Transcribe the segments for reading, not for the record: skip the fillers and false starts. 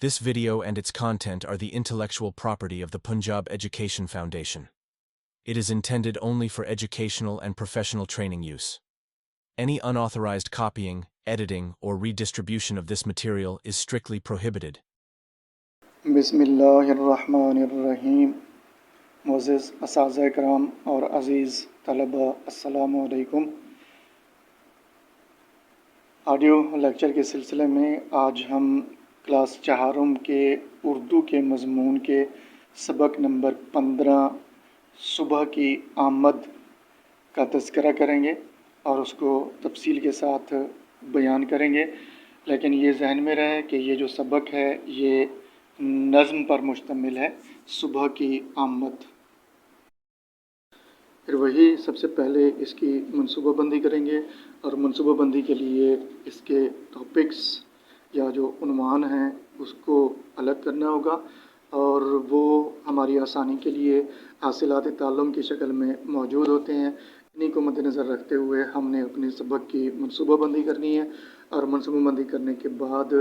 This video and its content are the intellectual property of the Punjab Education Foundation. It is intended only for educational and professional training use. Any unauthorized copying, editing, or redistribution of this material is strictly prohibited. बिस्मिल्लाहिर्रहमानिर्रहीम। मोअज़्ज़ज़ असातिज़ा किराम और अज़ीज़ तलबा, अस्सलामु अलैकुम। Audio lecture के सिलसिले में आज हम क्लास चहारम के उर्दू के मज़मून के सबक नंबर 15 सुबह की आमद का तज़किरा करेंगे और उसको तफसील के साथ बयान करेंगे। लेकिन ये जहन में रहे कि ये जो सबक है ये नज़्म पर मुश्तमिल है, सुबह की आमद। फिर वही सबसे पहले इसकी मनसूबाबंदी करेंगे और मनसूबाबंदी के लिए इसके टॉपिक्स या जो उन्वान हैं उसको अलग करना होगा और वो हमारी आसानी के लिए हासिलात ताल्लुम की शक्ल में मौजूद होते हैं। इन्हीं को मद्देनज़र रखते हुए हमने अपने सबक की मनसूबाबंदी करनी है और मनसूबाबंदी करने के बाद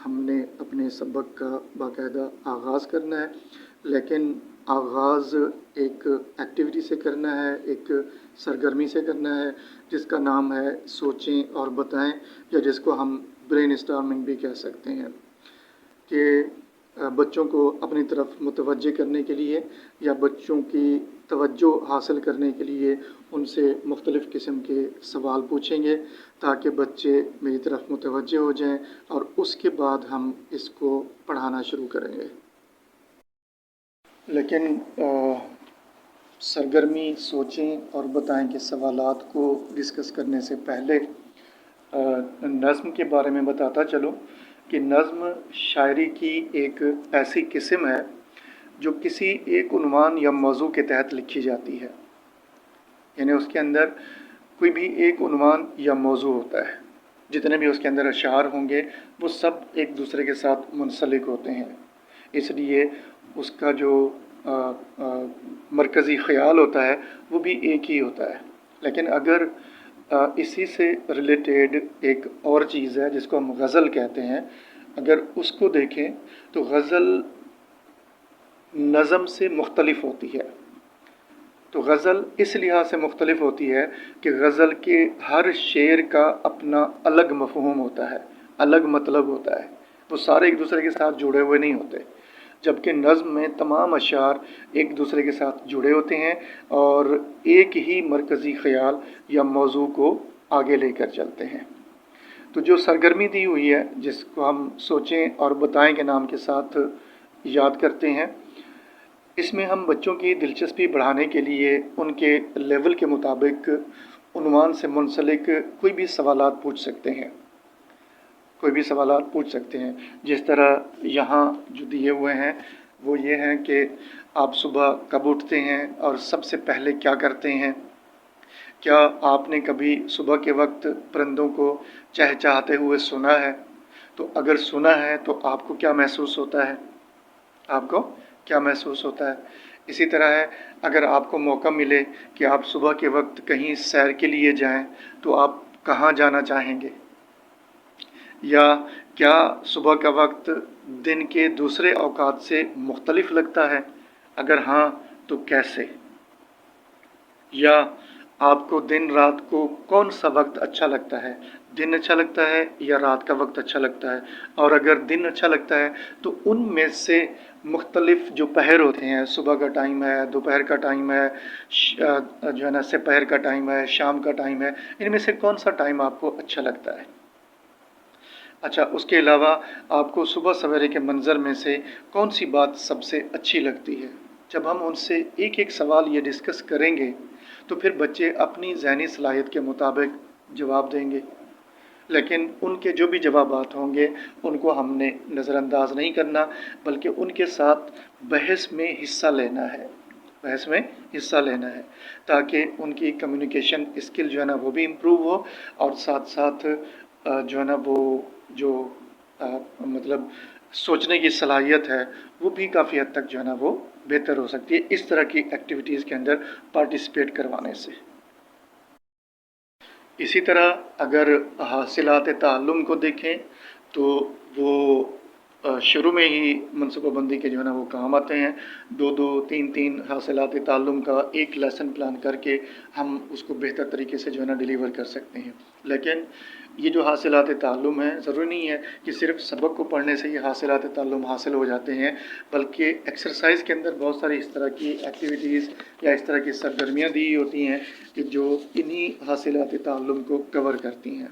हमने अपने सबक का बाकायदा आगाज़ करना है। लेकिन आगाज़ एक एक्टिविटी से करना है, एक सरगर्मी से करना है जिसका नाम है सोचें और बताएं, या जिसको हम ब्रेन स्टॉर्मिंग भी कह सकते हैं, कि बच्चों को अपनी तरफ मुतवज्जे करने के लिए या बच्चों की तवज्जो हासिल करने के लिए उनसे मुख्तलिफ़ किस्म के सवाल पूछेंगे ताकि बच्चे मेरी तरफ मुतवज्जे हो जाएं और उसके बाद हम इसको पढ़ाना शुरू करेंगे। लेकिन सरगर्मी सोचें और बताएं के सवालात को डिस्कस करने से पहले नज़्म के बारे में बताता चलूँ कि नज़्म शायरी की एक ऐसी किस्म है जो किसी एक उन्वान या मौजू के तहत लिखी जाती है। यानी उसके अंदर कोई भी एक उन्वान या मौजू होता है, जितने भी उसके अंदर अशार होंगे वो सब एक दूसरे के साथ मुंसलिक होते हैं, इसलिए उसका जो मरकज़ी ख़याल होता है वो भी एक ही होता है। लेकिन अगर इसी से रिलेटेड एक और चीज़ है जिसको हम गज़ल कहते हैं, अगर उसको देखें तो गज़ल नज़म से मुख्तलिफ होती है। तो गज़ल इस लिहाज से मुख्तलिफ होती है कि गज़ल के हर शेर का अपना अलग मफ़हूम होता है, अलग मतलब होता है, वो सारे एक दूसरे के साथ जुड़े हुए नहीं होते। जबकि नज़्म में तमाम अशार एक दूसरे के साथ जुड़े होते हैं और एक ही मरकज़ी ख़याल या मौजू को आगे लेकर चलते हैं। तो जो सरगर्मी दी हुई है जिसको हम सोचें और बताएं के नाम के साथ याद करते हैं, इसमें हम बच्चों की दिलचस्पी बढ़ाने के लिए उनके लेवल के मुताबिक उन्वान से मुंसलिक कोई भी सवालात पूछ सकते हैं, कोई भी सवालात पूछ सकते हैं। जिस तरह यहाँ जो दिए हुए हैं वो ये हैं कि आप सुबह कब उठते हैं और सबसे पहले क्या करते हैं? क्या आपने कभी सुबह के वक्त परिंदों को चहचहाते हुए सुना है? तो अगर सुना है तो आपको क्या महसूस होता है? आपको क्या महसूस होता है? इसी तरह है, अगर आपको मौका मिले कि आप सुबह के वक्त कहीं सैर के लिए जाएं तो आप कहाँ जाना चाहेंगे? या क्या सुबह का वक्त दिन के दूसरे औकात से मुख्तलिफ लगता है? अगर हाँ तो कैसे? या आपको दिन रात को कौन सा वक्त अच्छा लगता है? दिन अच्छा लगता है या रात का वक्त अच्छा लगता है? और अगर दिन अच्छा लगता है तो उनमें से मुख्तलिफ जो पहर होते हैं, सुबह का टाइम है, दोपहर का टाइम है, जो है ना सपहर का टाइम है, शाम का टाइम है, इनमें से कौन सा टाइम आपको अच्छा लगता है? अच्छा, उसके अलावा आपको सुबह सवेरे के मंज़र में से कौन सी बात सबसे अच्छी लगती है? जब हम उनसे एक एक सवाल ये डिस्कस करेंगे तो फिर बच्चे अपनी ज़हनी सलाहियत के मुताबिक जवाब देंगे। लेकिन उनके जो भी जवाबात होंगे उनको हमने नज़रअंदाज नहीं करना, बल्कि उनके साथ बहस में हिस्सा लेना है, बहस में हिस्सा लेना है, ताकि उनकी कम्युनिकेशन स्किल जो है ना वो भी इम्प्रूव हो और साथ साथ जो है ना वो जो मतलब सोचने की सलाहियत है वो भी काफ़ी हद तक जो है ना वो बेहतर हो सकती है इस तरह की एक्टिविटीज़ के अंदर पार्टिसिपेट करवाने से। इसी तरह अगर हासिलात ताल्लुम को देखें तो वो शुरू में ही मनसूबा बंदी के जो है ना वो काम आते हैं। 2-2, 3-3 हासिलात ताल्लुम का एक लेसन प्लान करके हम उसको बेहतर तरीके से जो है ना डिलीवर कर सकते हैं। लेकिन ये जो हासिलात ताल्लुम हैं, ज़रूरी नहीं है कि सिर्फ सबक को पढ़ने से ये हासिलात ताल्लुम हासिल हो जाते हैं, बल्कि एक्सरसाइज के अंदर बहुत सारी इस तरह की एक्टिविटीज़ या इस तरह की सरगर्मियाँ दी होती हैं कि जो इन्हीं हासिलात ताल्लुम को कवर करती हैं।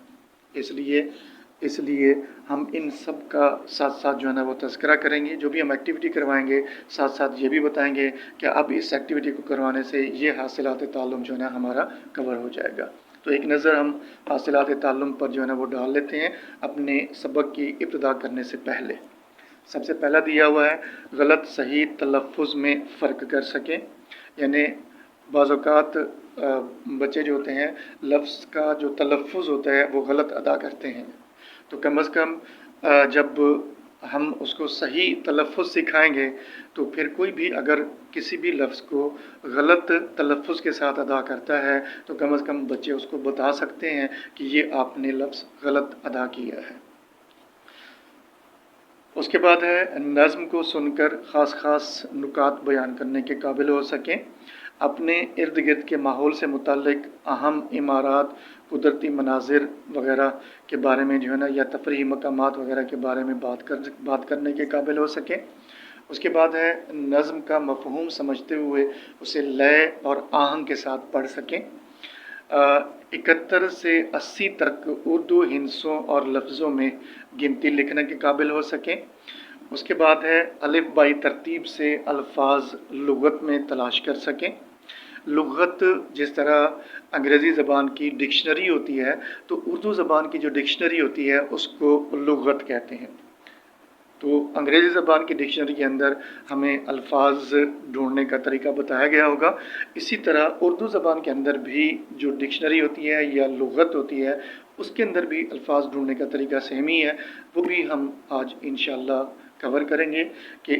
इसलिए हम इन सब का साथ साथ जो है ना वो तज़किरा करेंगे। जो भी हम एक्टिविटी करवाएंगे, साथ साथ ये भी बताएंगे कि अब इस एक्टिविटी को करवाने से ये हासिलात ताल्लुम जो है ना हमारा कवर हो जाएगा। तो एक नज़र हम हासिलात ताल्लुम पर जो है ना वो डाल लेते हैं अपने सबक की इब्तिदा करने से पहले। सबसे पहला दिया हुआ है गलत सही तलफ़ुज़ में फ़र्क कर सकें, यानी बाज़ औक़ात बच्चे जो होते हैं लफ्ज़ का जो तलफ़ुज़ होता है वो गलत अदा करते हैं। तो कम अज़ कम जब हम उसको सही तलफ़ुज़ सिखाएंगे तो फिर कोई भी अगर किसी भी लफ्ज़ को गलत तलफ़ुज़ के साथ अदा करता है तो कम अज़ कम बच्चे उसको बता सकते हैं कि ये आपने लफ्ज़ गलत अदा किया है। उसके बाद है नज़्म को सुनकर ख़ास नुकात बयान करने के काबिल हो सकें। अपने इर्द गिर्द के माहौल से मुताल्लिक़ अहम इमारात, कुदरती मनाज़िर वग़ैरह के बारे में जो है ना या तफरीही मकामात वग़ैरह के बारे में बात करने के काबिल हो सकें। उसके बाद है नज़्म का मफ़हूम समझते हुए उसे लय और आहंग के साथ पढ़ सकें। 71 से 80 तक उर्दू हिंसों और लफ्ज़ों में गिनती लिखने के काबिल हो सकें। उसके बाद है अलिफ बाई तरतीब से अल्फाज लुग़त में तलाश कर सकें। लुग़त जिस तरह अंग्रेज़ी ज़बान की डिक्शनरी होती है तो उर्दू ज़बान की जो डिक्शनरी होती है उसको लुग़त कहते हैं। तो अंग्रेज़ी ज़बान की डिक्शनरी के अंदर हमें अल्फाज ढूंढने का तरीका बताया गया होगा। इसी तरह उर्दू ज़बान के अंदर भी जो डिक्शनरी होती है या लुग़त होती है उसके अंदर भी अल्फाज ढूंढने का तरीका सेम ही है। वो भी हम आज इंशाअल्लाह कवर करेंगे कि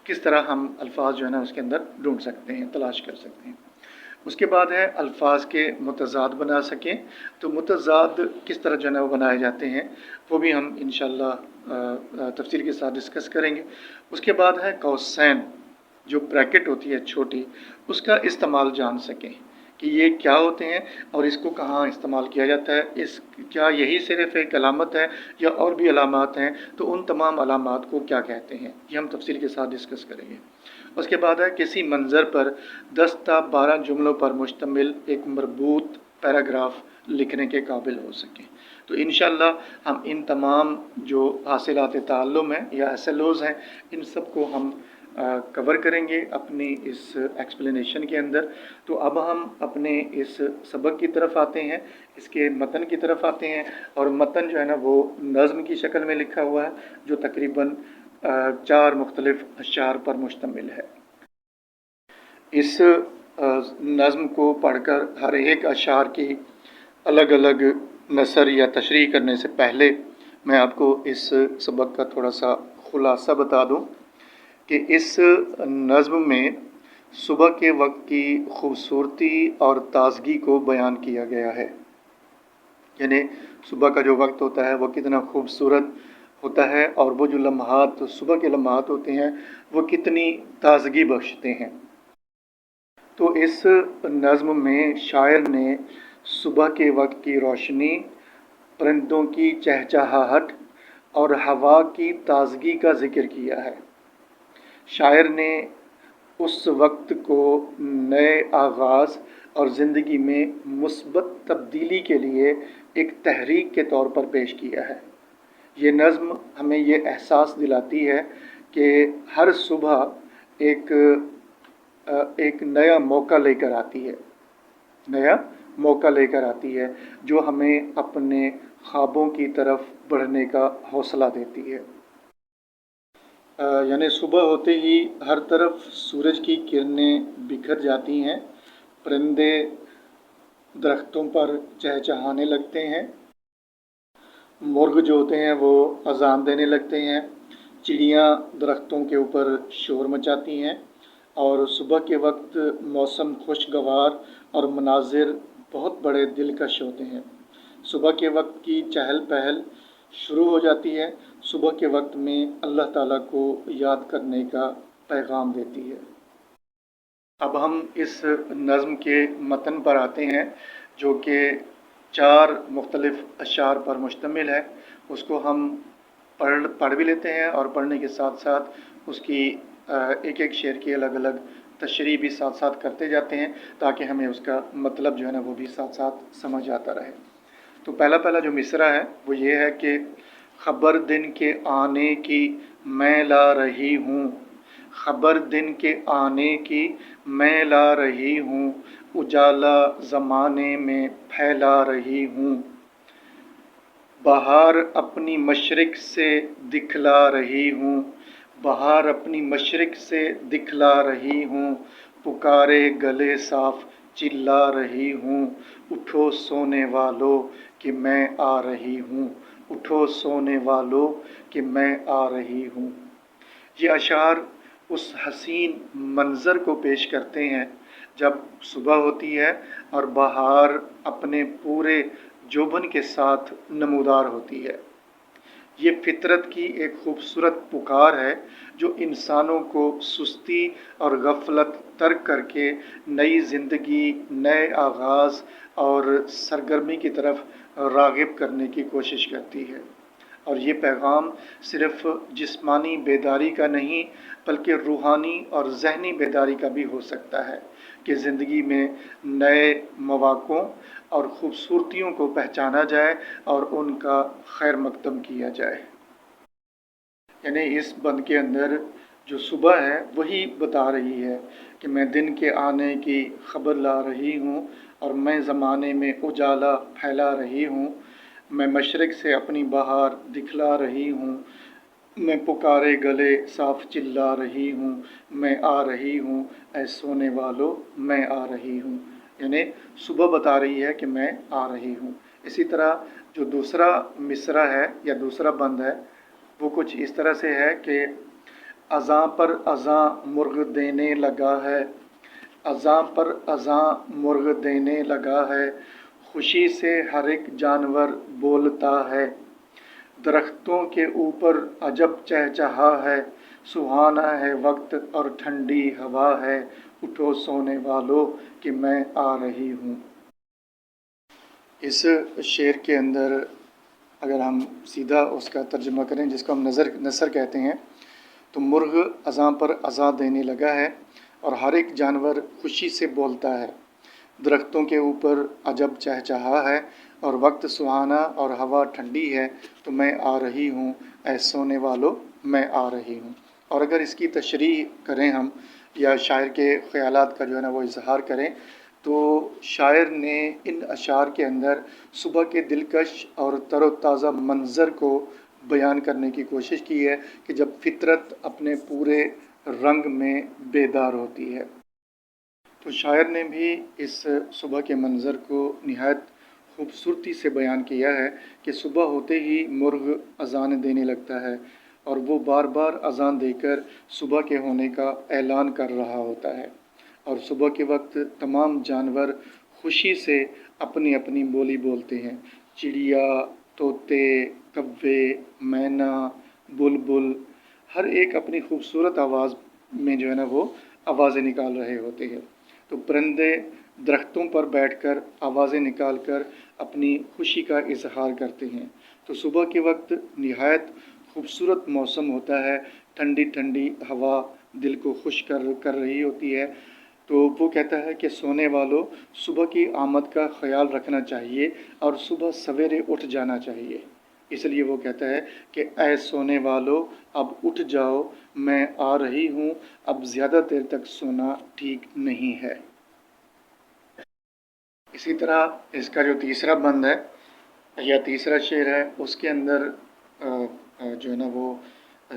किस तरह हम अल्फाज जो है ना उसके अंदर ढूंढ सकते हैं, तलाश कर सकते हैं। उसके बाद है अल्फाज के मुतज़ाद बना सकें। तो मुतज़ाद किस तरह जो है ना वो बनाए जाते हैं वो भी हम इंशाअल्लाह तफसील के साथ डिस्कस करेंगे। उसके बाद है कौसैन, जो ब्रैकेट होती है छोटी, उसका इस्तेमाल जान सकें कि ये क्या होते हैं और इसको कहाँ इस्तेमाल किया जाता है। क्या यही सिर्फ़ एक अलामत है या और भी अलामात हैं, तो उन तमाम अलामात को क्या कहते हैं ये हम तफसील के साथ डिस्कस करेंगे। उसके बाद है किसी मंज़र पर 10 ता 12 जुमलों पर मुश्तमिल एक मरबूत पैराग्राफ लिखने के काबिल हो सकें। तो इंशाअल्लाह हम इन तमाम जो हासिलात ताल्लुम हैं या SLOs हैं इन सब को हम कवर करेंगे अपनी इस एक्सप्लेनेशन के अंदर। तो अब हम अपने इस सबक की तरफ आते हैं, इसके मतन की तरफ आते हैं। और मतन जो है ना वो नज़्म की शक्ल में लिखा हुआ है जो तकरीबन 4 मुख्तलिफ़ अशआर पर मुश्तमिल है। इस नज़्म को पढ़कर हर एक अशआर की अलग अलग नसर या तशरीह करने से पहले मैं आपको इस सबक का थोड़ा सा खुलासा बता दूं कि इस नज़्म में सुबह के वक्त की खूबसूरती और ताज़गी को बयान किया गया है। यानी सुबह का जो वक्त होता है वो कितना खूबसूरत होता है और वो जो लम्हात सुबह के लम्हात होते हैं वो कितनी ताज़गी बख्शते हैं। तो इस नज़्म में शायर ने सुबह के वक्त की रोशनी, परिंदों की चहचहाहट और हवा की ताज़गी का ज़िक्र किया है। शायर ने उस वक्त को नए आगाज़ और ज़िंदगी में मुस्बत तब्दीली के लिए एक तहरीक के तौर पर पेश किया है। ये नज़्म हमें ये एहसास दिलाती है कि हर सुबह एक नया मौका लेकर आती है जो हमें अपने ख्वाबों की तरफ बढ़ने का हौसला देती है। यानी सुबह होते ही हर तरफ सूरज की किरणें बिखर जाती हैं, परिंदे दरख्तों पर चहचहाने लगते हैं, मुर्ग जो होते हैं वो अज़ान देने लगते हैं, चिड़ियाँ दरख्तों के ऊपर शोर मचाती हैं और सुबह के वक्त मौसम खुशगवार और मनाजिर बहुत बड़े दिलकश होते हैं। सुबह के वक्त की चहल पहल شروع ہو جاتی ہے، صبح کے وقت میں اللہ تعالیٰ کو یاد کرنے کا پیغام دیتی ہے۔ اب ہم اس نظم کے متن پر آتے ہیں جو کہ 4 مختلف اشعار پر مشتمل ہے۔ اس کو ہم پڑھ بھی لیتے ہیں اور پڑھنے کے ساتھ ساتھ اس کی ایک ایک شعر کی الگ الگ تشریح بھی ساتھ ساتھ کرتے جاتے ہیں تاکہ ہمیں اس کا مطلب جو ہے نا وہ بھی ساتھ ساتھ سمجھ آتا رہے۔ تو پہلا جو مصرع ہے وہ یہ ہے کہ خبر دن کے آنے کی میں لا رہی ہوں، خبر دن کے آنے کی میں لا رہی ہوں، اجالا زمانے میں پھیلا رہی ہوں، بہار اپنی مشرق سے دکھلا رہی ہوں، بہار اپنی مشرق سے دکھلا رہی ہوں، پکارے گلے صاف چلا رہی ہوں، اٹھو سونے والو کہ میں آ رہی ہوں، اٹھو سونے والو کہ میں آ رہی ہوں۔ یہ اشعار اس حسین منظر کو پیش کرتے ہیں جب صبح ہوتی ہے اور بہار اپنے پورے جوبن کے ساتھ نمودار ہوتی ہے۔ یہ فطرت کی ایک خوبصورت پکار ہے جو انسانوں کو سستی اور غفلت ترک کر کے نئی زندگی، نئے آغاز اور سرگرمی کی طرف راغب کرنے کی کوشش کرتی ہے۔ اور یہ پیغام صرف جسمانی بیداری کا نہیں بلکہ روحانی اور ذہنی بیداری کا بھی ہو سکتا ہے کہ زندگی میں نئے مواقعوں اور خوبصورتیوں کو پہچانا جائے اور ان کا خیر مقدم کیا جائے۔ یعنی اس بند کے اندر جو صبح ہے وہی بتا رہی ہے کہ میں دن کے آنے کی خبر لا رہی ہوں اور میں زمانے میں اجالا پھیلا رہی ہوں، میں مشرق سے اپنی بہار دکھلا رہی ہوں، میں پکارے گلے صاف چلا رہی ہوں، میں آ رہی ہوں، اے سونے والو میں آ رہی ہوں۔ یعنی صبح بتا رہی ہے کہ میں آ رہی ہوں۔ اسی طرح جو دوسرا مصرع ہے یا دوسرا بند ہے وہ کچھ اس طرح سے ہے کہ اذاں پر اذاں مرغ دینے لگا ہے، اذاں پر اذاں مرغ دینے لگا ہے، خوشی سے ہر ایک جانور بولتا ہے، درختوں کے اوپر عجب چہچہا ہے، سہانا ہے وقت اور ٹھنڈی ہوا ہے، اٹھو سونے والو کہ میں آ رہی ہوں۔ اس شعر کے اندر اگر ہم سیدھا اس کا ترجمہ کریں جس کو ہم نثر کہتے ہیں تو مرغ اذاں پر اذاں دینے لگا ہے اور ہر ایک جانور خوشی سے بولتا ہے، درختوں کے اوپر عجب چہچہا ہے اور وقت سہانا اور ہوا ٹھنڈی ہے تو میں آ رہی ہوں، اے سونے والو میں آ رہی ہوں۔ اور اگر اس کی تشریح کریں ہم یا شاعر کے خیالات کا جو ہے نا وہ اظہار کریں تو شاعر نے ان اشعار کے اندر صبح کے دلکش اور تر و تازہ منظر کو بیان کرنے کی کوشش کی ہے کہ جب فطرت اپنے پورے رنگ میں بیدار ہوتی ہے۔ تو شاعر نے بھی اس صبح کے منظر کو نہایت خوبصورتی سے بیان کیا ہے کہ صبح ہوتے ہی مرغ اذان دینے لگتا ہے اور وہ بار بار اذان دے کر صبح کے ہونے کا اعلان کر رہا ہوتا ہے، اور صبح کے وقت تمام جانور خوشی سے اپنی اپنی بولی بولتے ہیں، چڑیا، طوطے، کوے، مینا، بلبل، ہر ایک اپنی خوبصورت آواز میں جو ہے نا وہ آوازیں نکال رہے ہوتے ہیں۔ تو پرندے درختوں پر بیٹھ کر آوازیں نکال کر اپنی خوشی کا اظہار کرتے ہیں۔ تو صبح کے وقت نہایت خوبصورت موسم ہوتا ہے، ٹھنڈی ٹھنڈی ہوا دل کو خوش کر رہی ہوتی ہے۔ تو وہ کہتا ہے کہ سونے والو صبح کی آمد کا خیال رکھنا چاہیے اور صبح سویرے اٹھ جانا چاہیے۔ اس لیے وہ کہتا ہے کہ اے سونے والو اب اٹھ جاؤ، میں آ رہی ہوں، اب زیادہ دیر تک سونا ٹھیک نہیں ہے۔ اسی طرح اس کا جو تیسرا بند ہے یا تیسرا شعر ہے اس کے اندر جو ہے نا وہ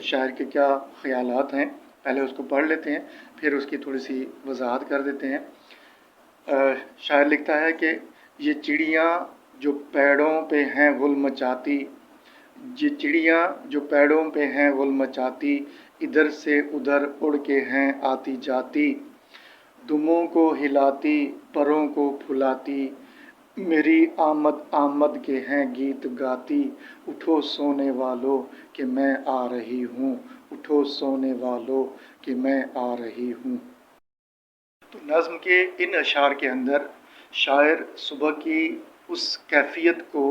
شاعر کے کیا خیالات ہیں پہلے اس کو پڑھ لیتے ہیں، پھر اس کی تھوڑی سی وضاحت کر دیتے ہیں۔ شاعر لکھتا ہے کہ یہ چڑیاں جو پیڑوں پہ ہیں غل مچاتی، یہ چڑیاں جو پیڑوں پہ ہیں غل مچاتی، ادھر سے ادھر اڑ کے ہیں آتی جاتی، دموں کو ہلاتی پروں کو پھلاتی، मेरी आमद आमद के हैं गीत गाती, उठो सोने वालों कि मैं आ रही हूँ, उठो सोने वालों कि मैं आ रही हूँ। तो नज़्म के इन अशार के अंदर शायर सुबह की उस कैफियत को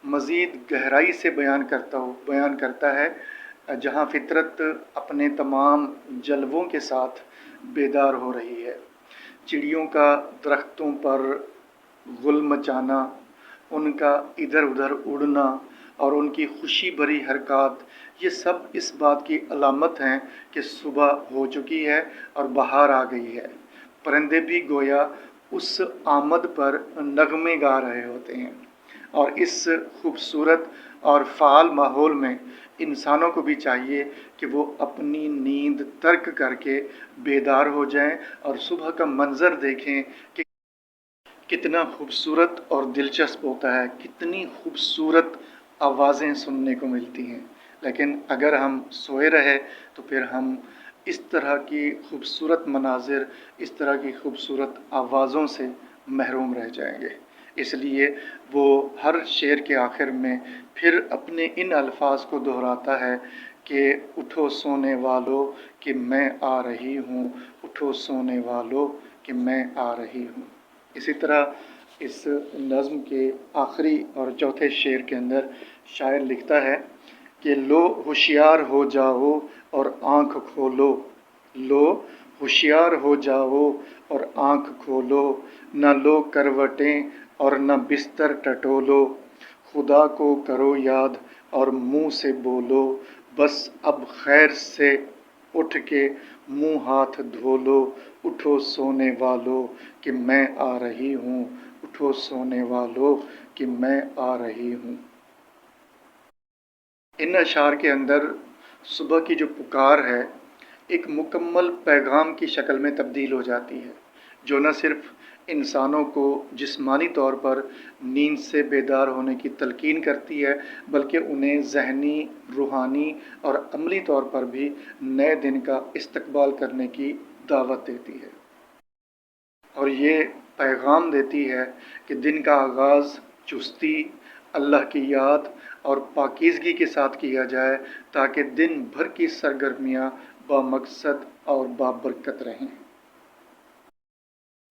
मज़ीद गहराई से बयान करता है जहाँ फितरत अपने तमाम जलवों के साथ बेदार हो रही है। चिड़ियों का दरख्तों पर गुल मचाना, उनका इधर उधर उड़ना और उनकी खुशी भरी हरकत, ये सब इस बात की अलामत हैं कि सुबह हो चुकी है और बहार आ गई है। परिंदे भी गोया उस आमद पर नगमे गा रहे होते हैं और इस खूबसूरत और फ़ाल माहौल में इंसानों को भी चाहिए कि वो अपनी नींद तर्क करके बेदार हो जाएं और सुबह का मंज़र देखें कि कितना खूबसूरत और दिलचस्प होता है, कितनी खूबसूरत आवाज़ें सुनने को मिलती हैं। लेकिन अगर हम सोए रहे तो फिर हम इस तरह की खूबसूरत मनाजिर, इस तरह की खूबसूरत आवाज़ों से महरूम रह जाएंगे। इसलिए वो हर शेर के आखिर में फिर अपने इन अल्फाज को दोहराता है कि उठो सोने वालों कि मैं आ रही हूँ, उठो सोने वालों कि मैं आ रही हूँ। इसी तरह इस नज़्म के आखिरी और चौथे शेर के अंदर शायर लिखता है कि लो होशियार हो जाओ और आँख खोलो, लो होशियार हो जाओ और आँख खोलो, न लो करवटें और न बिस्तर टटोलो, खुदा को करो याद और मुँह से बोलो, बस अब खैर से उठ के मुँह हाथ धो लो, उठो सोने वालों कि मैं आ रही हूँ, उठो सोने वालों कि मैं आ रही हूँ। इन अशार के अंदर सुबह की जो पुकार है एक मुकम्मल पैगाम की शक्ल में तब्दील हो जाती है, जो न सिर्फ़ इंसानों को जिस्मानी तौर पर नींद से बेदार होने की तलकीन करती है, बल्कि उन्हें ज़हनी, रूहानी और अमली तौर पर भी नए दिन का इस्तकबाल करने की दावत देती है और ये पैगाम देती है कि दिन का आगाज़ चुस्ती, अल्लाह की याद और पाकीज़गी के साथ किया जाए ताकि दिन भर की सरगर्मियाँ बामकसद और बाबरकत रहें।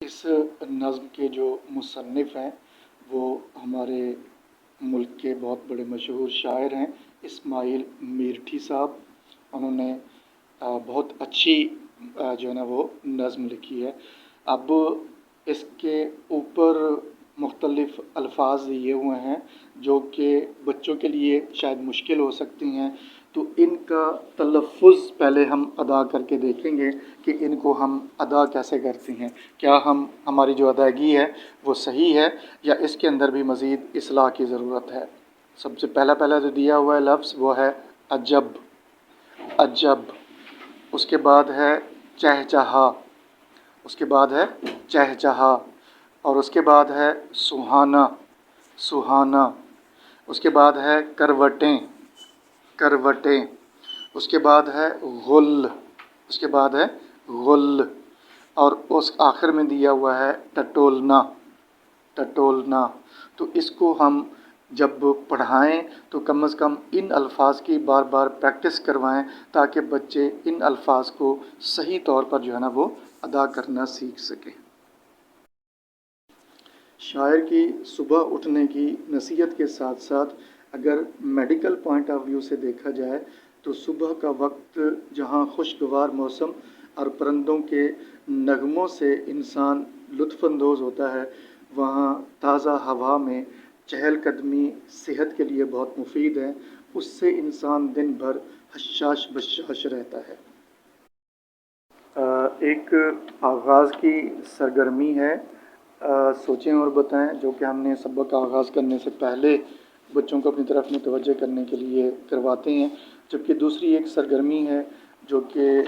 इस नज़्म के जो मुसन्निफ़ हैं वो हमारे मुल्क के बहुत बड़े मशहूर शायर हैं इस्माइल मीरठी साहब। उन्होंने बहुत अच्छी जो है ना वो नज़्म लिखी है। अब इसके ऊपर मुख्तलिफ़ अल्फाज दिए हुए हैं जो कि बच्चों के लिए शायद मुश्किल हो सकती हैं, तो इनका तलफ़ुज़ पहले हम अदा करके देखेंगे कि इनको हम अदा कैसे करते हैं, क्या हमारी जो अदायगी है वो सही है या इसके अंदर भी मज़ीद इस्लाह की ज़रूरत है। सबसे पहला जो दिया हुआ है लफ्ज़ वो है अजब, अजब। उसके बाद है चहचहा, उसके बाद है चहचहा और उसके बाद है सुहाना, सुहाना। उसके बाद है करवटें, करवटें। उसके बाद है गुल, उसके बाद है गुल और उस आखिर में दिया हुआ है टटोलना, टटोलना। तो इसको हम जब पढ़ाएं तो कम से कम इन अल्फाज की बार बार प्रैक्टिस करवाएं ताकि बच्चे इन अल्फाज को सही तौर पर जो है ना वो अदा करना सीख सकें। शायर की सुबह उठने की नसीहत के साथ साथ अगर मेडिकल पॉइंट ऑफ व्यू से देखा जाए तो सुबह का वक्त जहाँ खुशगवार मौसम और परिंदों के नगमों से इंसान लुत्फ़अंदोज़ होता है, वहाँ ताज़ा हवा में चहलकदमी सेहत के लिए बहुत मुफीद है। उससे इंसान दिन भर हशाश बशाश रहता है। एक आगाज़ की सरगर्मी है सोचें और बताएं, जो कि हमने सबक का आगाज़ करने से पहले बच्चों को अपनी तरफ मुतवज्जह करने के लिए करवाते हैं। जबकि दूसरी एक सरगर्मी है जो कि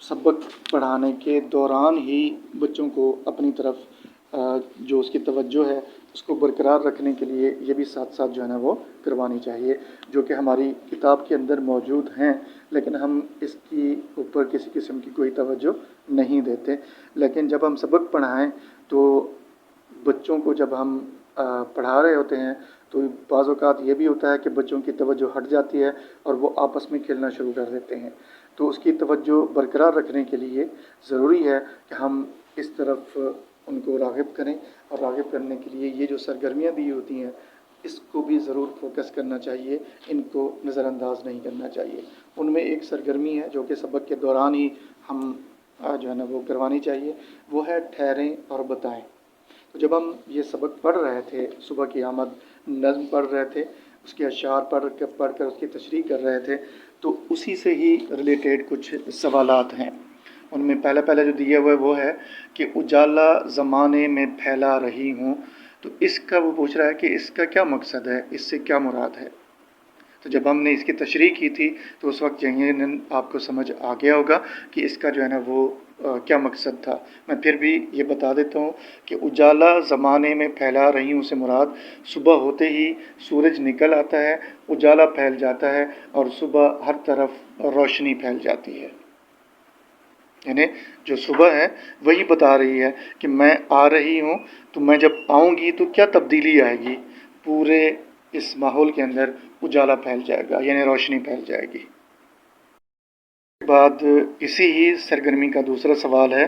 सबक पढ़ाने के दौरान ही बच्चों को अपनी तरफ जो उसकी तवज्जो है उसको बरकरार रखने के लिए ये भी साथ साथ जो है ना वो करवानी चाहिए, जो कि हमारी किताब के अंदर मौजूद हैं, लेकिन हम इसकी ऊपर किसी किस्म की कोई तवज्जो नहीं देते। लेकिन जब हम सबक पढ़ाएं तो بچوں کو جب ہم پڑھا رہے ہوتے ہیں تو بعض اوقات یہ بھی ہوتا ہے کہ بچوں کی توجہ ہٹ جاتی ہے اور وہ آپس میں کھیلنا شروع کر دیتے ہیں. تو اس کی توجہ برقرار رکھنے کے لیے ضروری ہے کہ ہم اس طرف ان کو راغب کریں، اور راغب کرنے کے لیے یہ جو سرگرمیاں دی ہوتی ہیں اس کو بھی ضرور فوکس کرنا چاہیے، ان کو نظر انداز نہیں کرنا چاہیے. ان میں ایک سرگرمی ہے جو کہ سبق کے دوران ہی ہم جو ہے نا وہ کروانی چاہیے، وہ ہے ٹھہریں اور بتائیں. تو جب ہم یہ سبق پڑھ رہے تھے، صبح کی آمد نظم پڑھ رہے تھے، اس کے اشعار پڑھ کر اس کی تشریح کر رہے تھے، تو اسی سے ہی ریلیٹڈ کچھ سوالات ہیں. ان میں پہلا جو دیا ہوا ہے وہ ہے کہ اجالا زمانے میں پھیلا رہی ہوں. تو اس کا وہ پوچھ رہا ہے کہ اس کا کیا مقصد ہے، اس سے کیا مراد ہے. تو جب ہم نے اس کی تشریح کی تھی تو اس وقت یقیناً آپ کو سمجھ آ گیا ہوگا کہ اس کا جو ہے نا وہ کیا مقصد تھا. میں پھر بھی یہ بتا دیتا ہوں کہ اجالا زمانے میں پھیلا رہی ہوں سے مراد صبح ہوتے ہی سورج نکل آتا ہے، اجالا پھیل جاتا ہے اور صبح ہر طرف روشنی پھیل جاتی ہے. یعنی جو صبح ہے وہی بتا رہی ہے کہ میں آ رہی ہوں، تو میں جب آؤں گی تو کیا تبدیلی آئے گی، پورے اس ماحول کے اندر اجالا پھیل جائے گا، یعنی روشنی پھیل جائے گی. اس کے بعد اسی ہی سرگرمی کا دوسرا سوال ہے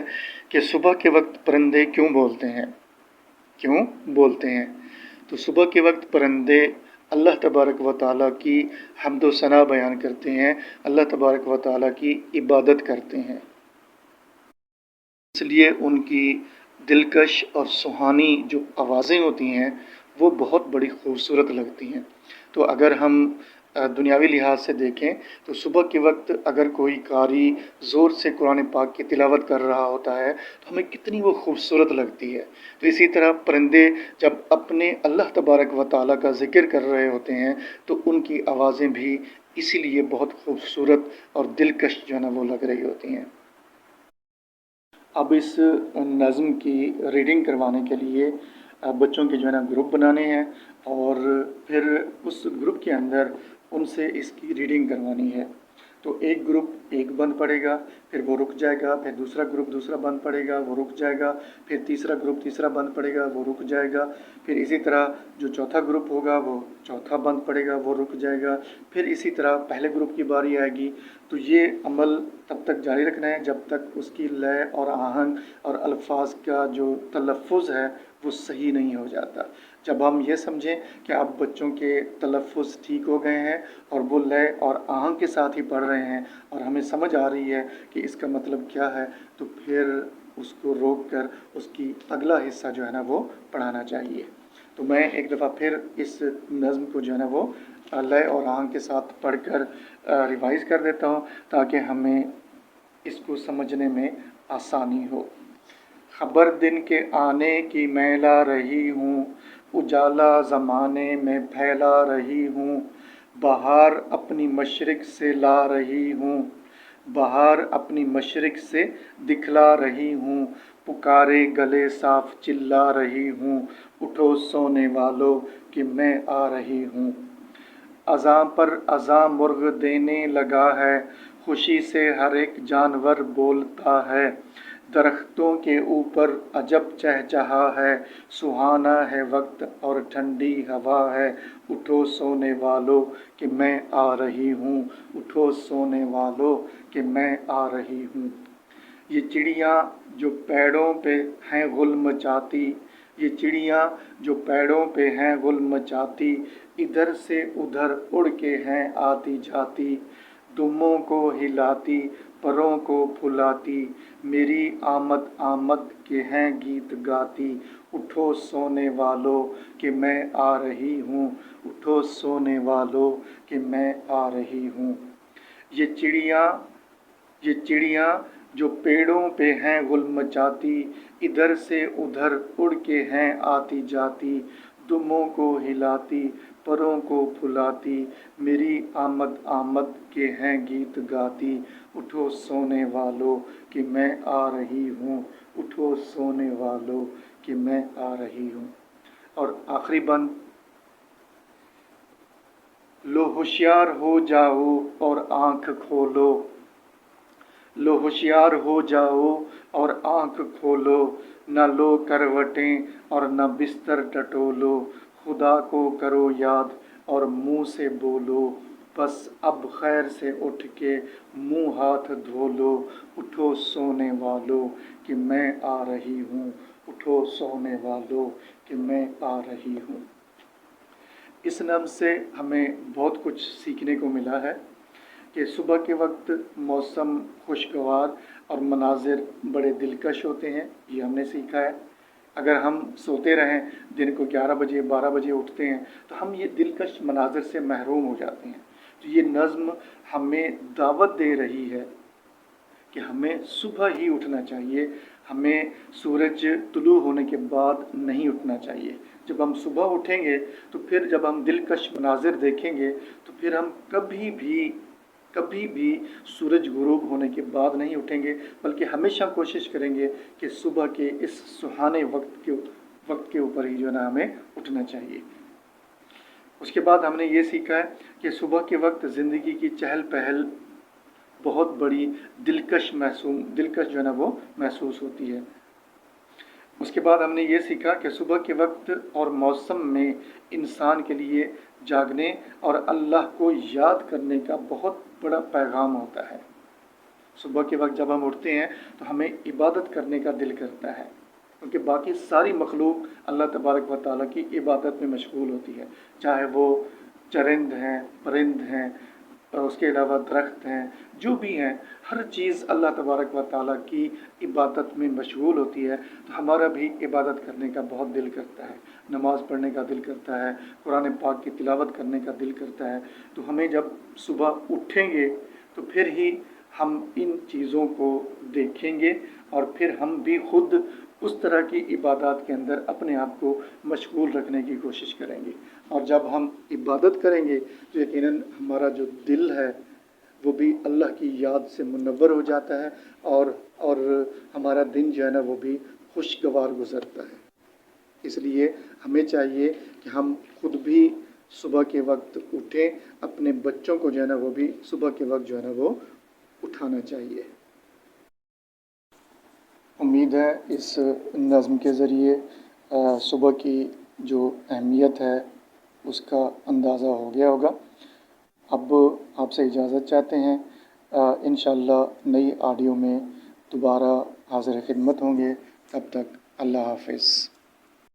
کہ صبح کے وقت پرندے کیوں بولتے ہیں. تو صبح کے وقت پرندے اللہ تبارک و تعالیٰ کی حمد و ثنا بیان کرتے ہیں، اللہ تبارک و تعالیٰ کی عبادت کرتے ہیں، اس لیے ان کی دلکش اور سہانی جو آوازیں ہوتی ہیں وہ بہت بڑی خوبصورت لگتی ہیں. تو اگر ہم دنیاوی لحاظ سے دیکھیں تو صبح کے وقت اگر کوئی قاری زور سے قرآن پاک کی تلاوت کر رہا ہوتا ہے تو ہمیں کتنی وہ خوبصورت لگتی ہے. تو اسی طرح پرندے جب اپنے اللہ تبارک و تعالیٰ کا ذکر کر رہے ہوتے ہیں تو ان کی آوازیں بھی اسی لیے بہت خوبصورت اور دلکش جو ہے نا وہ لگ رہی ہوتی ہیں. اب اس نظم کی ریڈنگ کروانے کے لیے بچوں کے جو ہے نا گروپ بنانے ہیں، اور پھر اس گروپ کے اندر ان سے اس کی ریڈنگ کروانی ہے. تو ایک گروپ ایک بند پڑے گا، پھر وہ رک جائے گا، پھر دوسرا گروپ دوسرا بند پڑے گا، وہ رک جائے گا، پھر تیسرا گروپ تیسرا بند پڑے گا، وہ رک جائے گا، پھر اسی طرح جو چوتھا گروپ ہوگا وہ چوتھا بند پڑے گا، وہ رک جائے گا، پھر اسی طرح پہلے گروپ کی باری آئے گی. تو یہ عمل تب تک جاری رکھنا ہے جب تک اس کی لے اور آہنگ اور الفاظ کا جو تلفظ ہے وہ صحیح نہیں ہو جاتا. جب ہم یہ سمجھیں کہ اب بچوں کے تلفظ ٹھیک ہو گئے ہیں اور وہ لے اور آہنگ کے ساتھ ہی پڑھ رہے ہیں اور ہمیں سمجھ آ رہی ہے کہ اس کا مطلب کیا ہے، تو پھر اس کو روک کر اس کی اگلا حصہ جو ہے نا وہ پڑھانا چاہیے. تو میں ایک دفعہ پھر اس نظم کو جو ہے نا وہ لے اور آہنگ کے ساتھ پڑھ کر ریوائز کر دیتا ہوں تاکہ ہمیں اس کو سمجھنے میں آسانی ہو. خبر دن کے آنے کی میں لا رہی ہوں، اجالا زمانے میں پھیلا رہی ہوں، بہار اپنی مشرق سے لا رہی ہوں، بہار اپنی مشرق سے دکھلا رہی ہوں، پکارے گلے صاف چلا رہی ہوں، اٹھو سونے والو کہ میں آ رہی ہوں. اذاں پر اذاں مرغ دینے لگا ہے، خوشی سے ہر ایک جانور بولتا ہے، درختوں کے اوپر عجب چہچہا ہے، سہانا ہے وقت اور ٹھنڈی ہوا ہے، اٹھو سونے والو کہ میں آ رہی ہوں، اٹھو سونے والو کہ میں آ رہی ہوں. یہ چڑیاں جو پیڑوں پہ ہیں غل مچاتی، یہ چڑیاں جو پیڑوں پہ ہیں غل مچاتی، ادھر سے ادھر اڑ کے ہیں آتی جاتی، دموں کو ہلاتی پروں کو پھلاتی، میری آمد آمد کے ہیں گیت گاتی، اٹھو سونے والو کہ میں آ رہی ہوں، اٹھو سونے والو کہ میں آ رہی ہوں. یہ چڑیاں جو پیڑوں پہ ہیں غل مچاتی، ادھر سے ادھر اڑ کے ہیں آتی جاتی، دموں کو ہلاتی پروں کو پھلاتی، میری آمد آمد کے ہیں گیت گاتی، اٹھو سونے والو کہ میں آ رہی ہوں، اٹھو سونے والو کہ میں آ رہی ہوں. اور آخری بند، لو ہوشیار ہو جاؤ اور آنکھ کھولو، لو ہوشیار ہو جاؤ اور آنکھ کھولو، نہ لو کروٹیں اور نہ بستر ٹٹولو، خدا کو کرو یاد اور منہ سے بولو، بس اب خیر سے اٹھ کے منہ ہاتھ دھو لو، اٹھو سونے والو کہ میں آ رہی ہوں، اٹھو سونے والو کہ میں آ رہی ہوں۔ اس نظم سے ہمیں بہت کچھ سیکھنے کو ملا ہے کہ صبح کے وقت موسم خوشگوار اور مناظر بڑے دلکش ہوتے ہیں، یہ ہم نے سیکھا ہے۔ اگر ہم سوتے رہیں، دن کو 11 بجے 12 بجے اٹھتے ہیں تو ہم یہ دلکش مناظر سے محروم ہو جاتے ہیں۔ تو یہ نظم ہمیں دعوت دے رہی ہے کہ ہمیں صبح ہی اٹھنا چاہیے، ہمیں سورج طلوع ہونے کے بعد نہیں اٹھنا چاہیے۔ جب ہم صبح اٹھیں گے تو پھر جب ہم دلکش مناظر دیکھیں گے تو پھر ہم کبھی بھی سورج غروب ہونے کے بعد نہیں اٹھیں گے، بلکہ ہمیشہ کوشش کریں گے کہ صبح کے اس سہانے وقت کے اوپر ہی جو ہے نا ہمیں اٹھنا چاہیے۔ اس کے بعد ہم نے یہ سیکھا ہے کہ صبح کے وقت زندگی کی چہل پہل بہت بڑی دلکش جو ہے نا وہ محسوس ہوتی ہے۔ اس کے بعد ہم نے یہ سیکھا کہ صبح کے وقت اور موسم میں انسان کے لیے جاگنے اور اللہ کو یاد کرنے کا بہت بڑا پیغام ہوتا ہے۔ صبح کے وقت جب ہم اٹھتے ہیں تو ہمیں عبادت کرنے کا دل کرتا ہے، کیونکہ باقی ساری مخلوق اللہ تبارک و تعالیٰ کی عبادت میں مشغول ہوتی ہے، چاہے وہ چرند ہیں، پرند ہیں، اور اس کے علاوہ درخت ہیں، جو بھی ہیں، ہر چیز اللہ تبارک و تعالیٰ کی عبادت میں مشغول ہوتی ہے۔ تو ہمارا بھی عبادت کرنے کا بہت دل کرتا ہے، نماز پڑھنے کا دل کرتا ہے، قرآن پاک کی تلاوت کرنے کا دل کرتا ہے۔ تو ہمیں جب صبح اٹھیں گے تو پھر ہی ہم ان چیزوں کو دیکھیں گے اور پھر ہم بھی خود اس طرح کی عبادات کے اندر اپنے آپ کو مشغول رکھنے کی کوشش کریں گے۔ اور جب ہم عبادت کریں گے تو یقیناً ہمارا جو دل ہے وہ بھی اللہ کی یاد سے منور ہو جاتا ہے، اور ہمارا دن جو ہے نا وہ بھی خوشگوار گزرتا ہے۔ اس لیے ہمیں چاہیے کہ ہم خود بھی صبح کے وقت اٹھیں، اپنے بچوں کو جو ہے نا وہ بھی صبح کے وقت جو ہے نا وہ اٹھانا چاہیے۔ امید ہے اس نظم کے ذریعے صبح کی جو اہمیت ہے اس کا اندازہ ہو گیا ہوگا۔ اب آپ سے اجازت چاہتے ہیں، انشاءاللہ نئی آڈیو میں دوبارہ حاضر خدمت ہوں گے، تب تک اللہ حافظ۔